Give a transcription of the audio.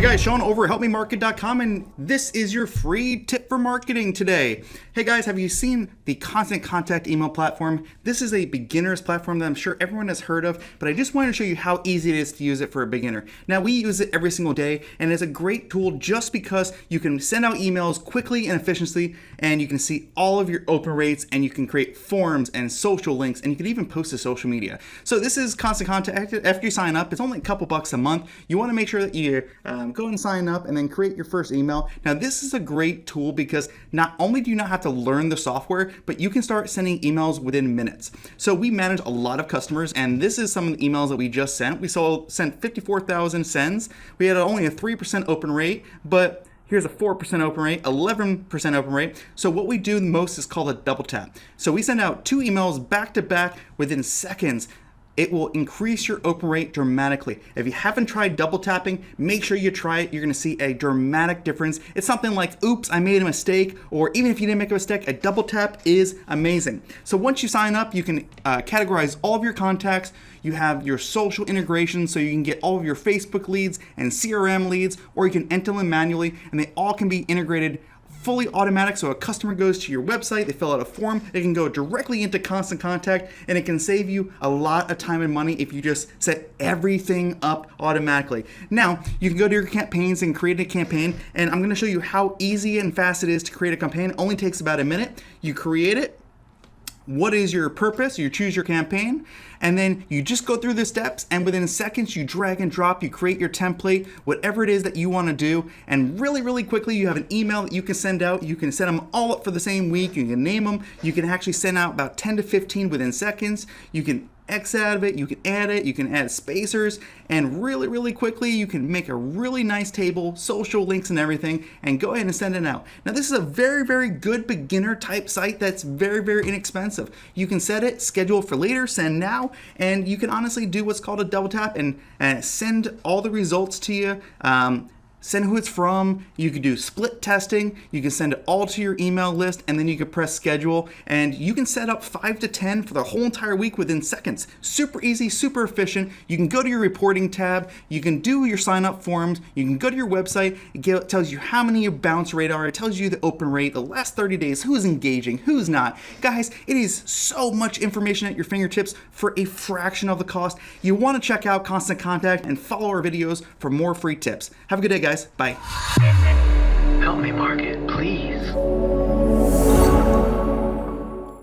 guys, Sean over at helpmemarket.com, and this is your free tip for marketing today. Hey guys, have you seen the Constant Contact email platform? This is a beginner's platform that I'm sure everyone has heard of, but I just wanted to show you how easy it is to use it for a beginner. Now, we use it every single day, and it's a great tool just because you can send out emails quickly and efficiently, and you can see all of your open rates, and you can create forms and social links, and you can even post to social media. So this is Constant Contact. After you sign up, it's only a couple bucks a month. You want to make sure that you go and sign up and then create your first email. Now, this is a great tool because not only do you not have to learn the software, but you can start sending emails within minutes. So we manage a lot of customers, and this is some of the emails that we just sent. We sent 54,000 sends. We had only a 3% open rate, but here's a 4% open rate, 11% open rate. So what we do the most is called a double tap. So we send out 2 emails back to back within seconds. It will increase your open rate dramatically. If you haven't tried double tapping, make sure you try it. You're gonna see a dramatic difference. It's something like, oops, I made a mistake, or even if you didn't make a mistake, a double tap is amazing. So once you sign up, you can categorize all of your contacts. You have your social integration, so you can get all of your Facebook leads and CRM leads, or you can enter them manually, and they all can be integrated fully automatic. So a customer goes to your website, they fill out a form, they can go directly into Constant Contact, and it can save you a lot of time and money if you just set everything up automatically. Now, you can go to your campaigns and create a campaign, and I'm gonna show you how easy and fast it is to create a campaign. It only takes about a minute. You create it. What is your purpose? You choose your campaign, and then you just go through the steps, and within seconds you drag and drop, you create your template, whatever it is that you want to do, and really quickly you have an email that you can send out. You can set them all up for the same week. You can name them. You can actually send out about 10 to 15 within seconds. You can X out of it, you can add it, you can add spacers, and really quickly you can make a really nice table, social links and everything, and go ahead and send it out. Now, this is a very good beginner type site that's very inexpensive. You can set it, schedule for later, send now, and you can honestly do what's called a double tap and send all the results to you. Send who it's from. You can do split testing. You can send it all to your email list, and then you can press schedule, and you can set up 5 to 10 for the whole entire week within seconds. Super easy, super efficient. You can go to your reporting tab. You can do your sign up forms. You can go to your website. It tells you how many your bounce rate are. It tells you the open rate, the last 30 days, who's engaging, who's not. Guys, it is so much information at your fingertips for a fraction of the cost. You want to check out Constant Contact and follow our videos for more free tips. Have a good day, guys. Bye. Help me market, please.